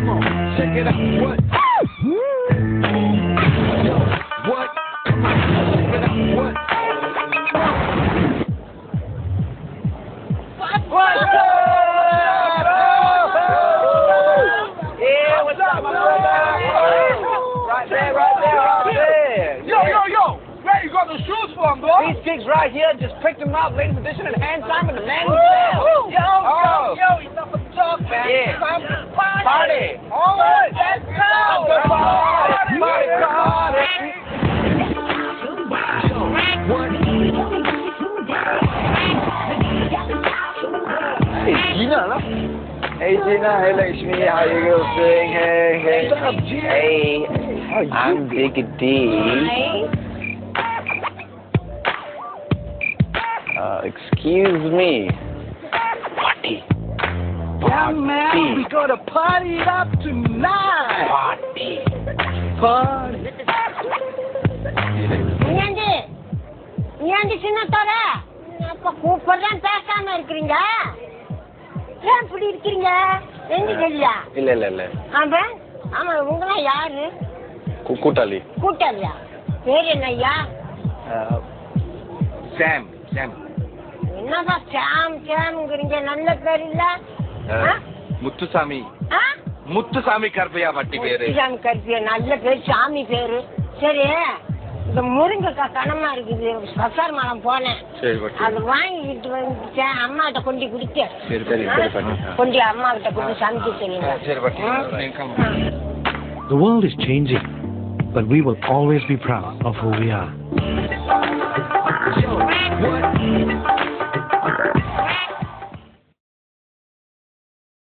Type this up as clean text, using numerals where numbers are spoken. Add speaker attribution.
Speaker 1: Come on, check it out. What? What? Come on, check it out. What?
Speaker 2: What's up? Yeah, what's up, my brother? Right there.
Speaker 3: Yo! Where you got the shoes from, bro?
Speaker 2: These chicks right here just picked them up, ladies edition, and hand signed with the man
Speaker 3: Yo, enough of talk, man.
Speaker 2: Yeah.
Speaker 3: Time to
Speaker 2: Party.
Speaker 3: All right, let's go.
Speaker 2: Party.
Speaker 4: Hey Gina, lah. Hey Gina, hey Lakshmi, how you girls doing? Hey.
Speaker 3: What's up, G?
Speaker 4: Hey, I'm Big D. Excuse me. Party.
Speaker 3: Yeah, man, we gonna party it up tonight. Party.
Speaker 5: ஏண்டி சின்னத்தோட அப்ப கூப்பிடுறேன் பேசாம இருக்கிறீங்க ஏன் இப்படி இருக்கிறீங்க எங்க தெரியல
Speaker 4: இல்ல
Speaker 5: ஆமா ஆமா உங்களா யாரு
Speaker 4: கூட்டாளி
Speaker 5: கூட்டாளியா பேர் என்னய்யா
Speaker 1: Sam.
Speaker 5: என்னதான் சாம்ங்கிறீங்க நல்ல பேர் இல்ல
Speaker 1: முத்துசாமி
Speaker 5: ஆ?
Speaker 1: முத்துசாமி கருப்பையா வட்டி பேரு
Speaker 5: சாமி கருப்பியா நல்ல பேர் சாமி பேரு சரி இந்த முருங்கைக்காய் கனமா இருக்குது பசார் மரம் போனேன்
Speaker 4: சரி பாட்டி
Speaker 5: அது வாங்கிட்டு வந்துட்டேன் அம்மாட்ட கொண்டு கொடுத்தேன்
Speaker 4: சரி பாட்டி
Speaker 5: கொண்டு அம்மா கிட்ட கொண்டு சமைக்க சொல்லுங்க
Speaker 4: சரி பாட்டி
Speaker 6: The world is changing, but we will always be proud of who we are.
Speaker 1: What?